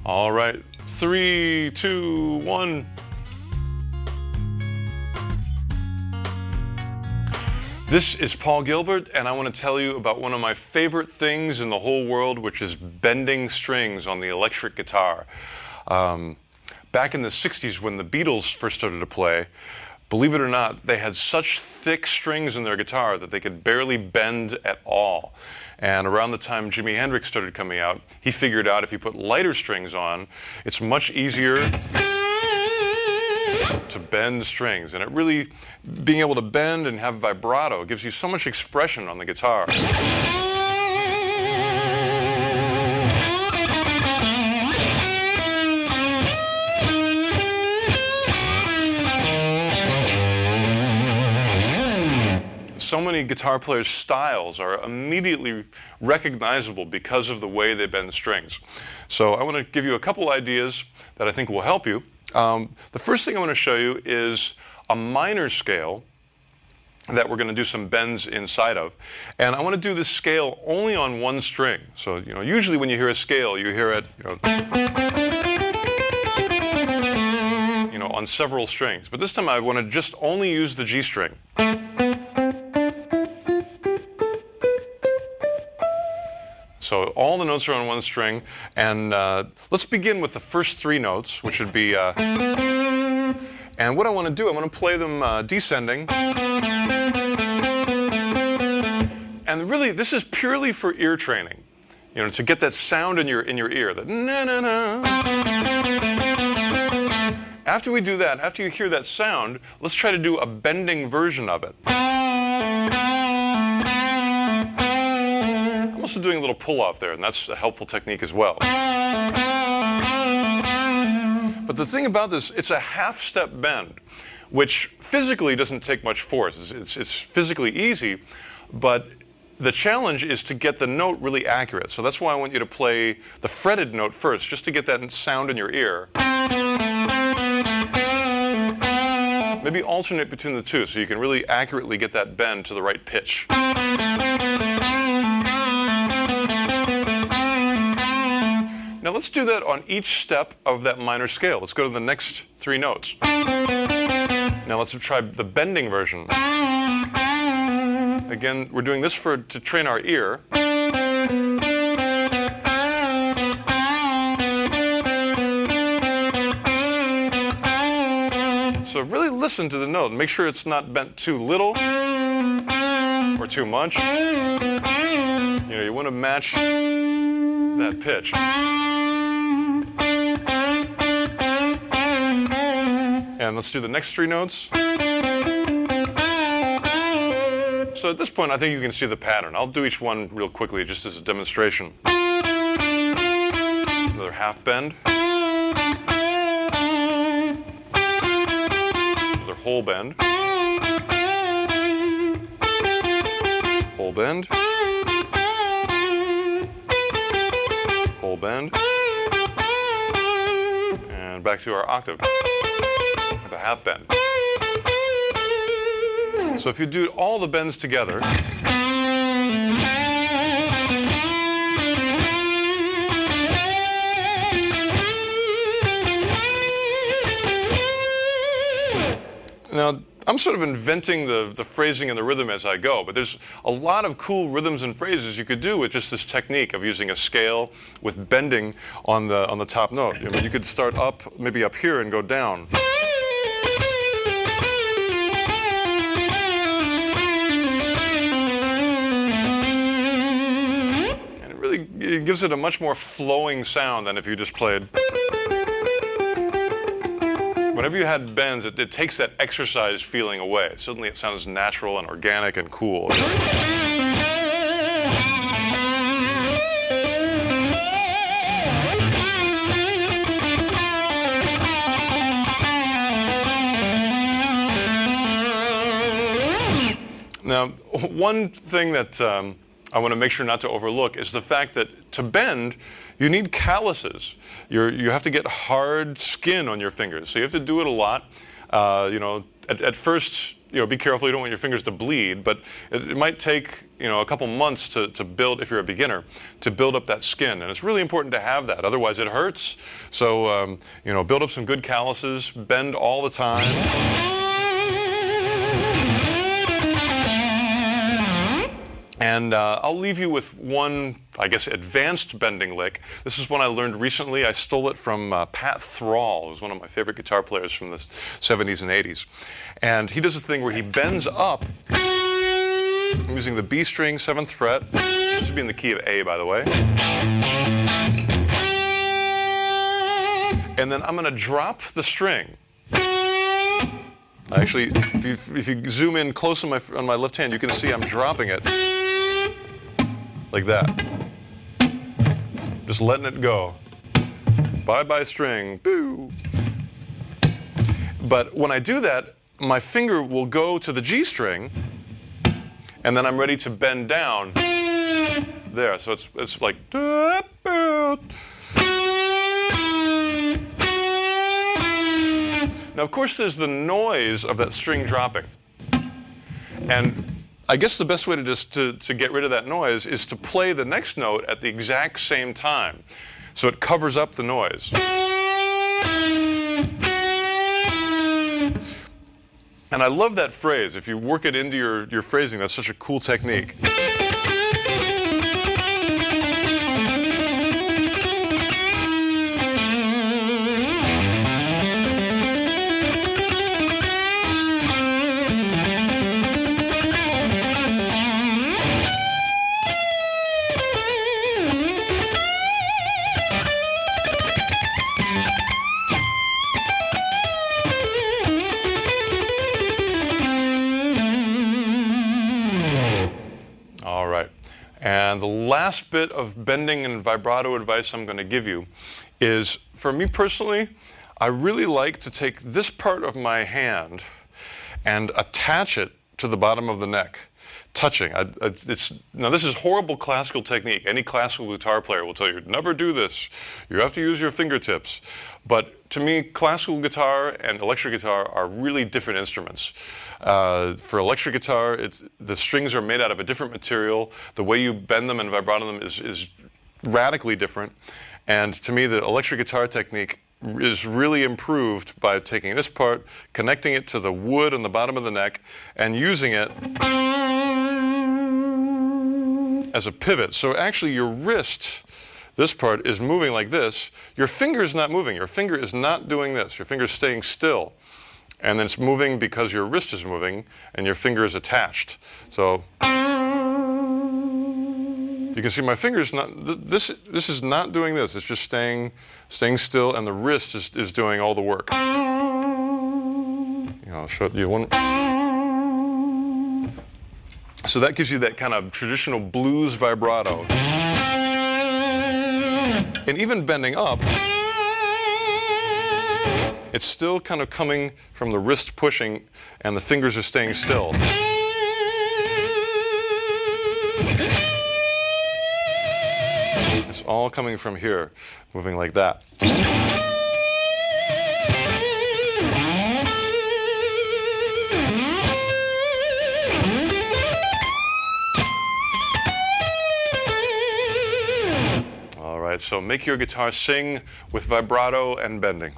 All right, 3, 2, 1. This is Paul Gilbert, and I want to tell you about one of my favorite things in the whole world, which is bending strings on the electric guitar. Back in the 60s, when the Beatles first started to play, believe it or not, they had such thick strings in their guitar that they could barely bend at all. And around the time Jimi Hendrix started coming out, he figured out if you put lighter strings on, it's much easier to bend strings. And it really, being able to bend and have vibrato gives you so much expression on the guitar. So many guitar players' styles are immediately recognizable because of the way they bend strings. So I want to give you a couple ideas that I think will help you. The first thing I want to show you is a minor scale that we're going to do some bends inside of. And I want to do this scale only on one string. So, usually when you hear a scale, you hear it, on several strings. But this time I want to just only use the G string. So all the notes are on one string, and let's begin with the first three notes, which would be, and what I want to do, I want to play them descending. And really, this is purely for ear training, to get that sound in your ear, that na-na-na. After we do that, after you hear that sound, let's try to do a bending version of it. I'm also doing a little pull-off there, and that's a helpful technique as well. But the thing about this, it's a half-step bend, which physically doesn't take much force. It's physically easy, but the challenge is to get the note really accurate. So that's why I want you to play the fretted note first, just to get that sound in your ear. Maybe alternate between the two so you can really accurately get that bend to the right pitch. Now let's do that on each step of that minor scale. Let's go to the next three notes. Now let's try the bending version. Again, we're doing this to train our ear. So really listen to the note and make sure it's not bent too little or too much. You want to match that pitch. And let's do the next three notes. So at this point, I think you can see the pattern. I'll do each one real quickly just as a demonstration. Another half bend. Another whole bend. Whole bend. Whole bend. And back to our octave. The half bend. So if you do all the bends together, now I'm sort of inventing the phrasing and the rhythm as I go, but there's a lot of cool rhythms and phrases you could do with just this technique of using a scale with bending on the top note. You could start up, maybe up here, and go down. It gives it a much more flowing sound than if you just played. Whenever you had bends, it takes that exercise feeling away. Suddenly it sounds natural and organic and cool. Now, one thing that I want to make sure not to overlook is the fact that to bend, you need calluses. You have to get hard skin on your fingers, so you have to do it a lot. at first, be careful. You don't want your fingers to bleed, but it might take, a couple months to build, if you're a beginner, to build up that skin. And it's really important to have that. Otherwise, it hurts. So, build up some good calluses, bend all the time. And I'll leave you with one, I guess, advanced bending lick. This is one I learned recently. I stole it from Pat Thrall, who's one of my favorite guitar players from the 70s and 80s. And he does this thing where he bends up. I'm using the B string, 7th fret. This would be in the key of A, by the way. And then I'm going to drop the string. Actually, if you zoom in close on my left hand, you can see I'm dropping it. Like that. Just letting it go. Bye-bye string. Boo. But when I do that, my finger will go to the G string, and then I'm ready to bend down there. So it's like. Now, of course, there's the noise of that string dropping. And I guess the best way to get rid of that noise is to play the next note at the exact same time, so it covers up the noise. And I love that phrase. If you work it into your phrasing, that's such a cool technique. All right. And the last bit of bending and vibrato advice I'm going to give you is, for me personally, I really like to take this part of my hand and attach it to the bottom of the neck, touching. Now, this is horrible classical technique. Any classical guitar player will tell you, never do this. You have to use your fingertips. But to me, classical guitar and electric guitar are really different instruments. For electric guitar, the strings are made out of a different material. The way you bend them and vibrato them is radically different. And to me, the electric guitar technique is really improved by taking this part, connecting it to the wood on the bottom of the neck, and using it as a pivot. So actually your wrist, this part, is moving like this. Your finger is not moving. Your finger is not doing this. Your finger is staying still. And then it's moving because your wrist is moving and your finger is attached. So you can see my finger is not, this is not doing this. It's just staying still, and the wrist is doing all the work. I'll show you one. So that gives you that kind of traditional blues vibrato. And even bending up, it's still kind of coming from the wrist pushing, and the fingers are staying still. It's all coming from here, moving like that. All right, so make your guitar sing with vibrato and bending.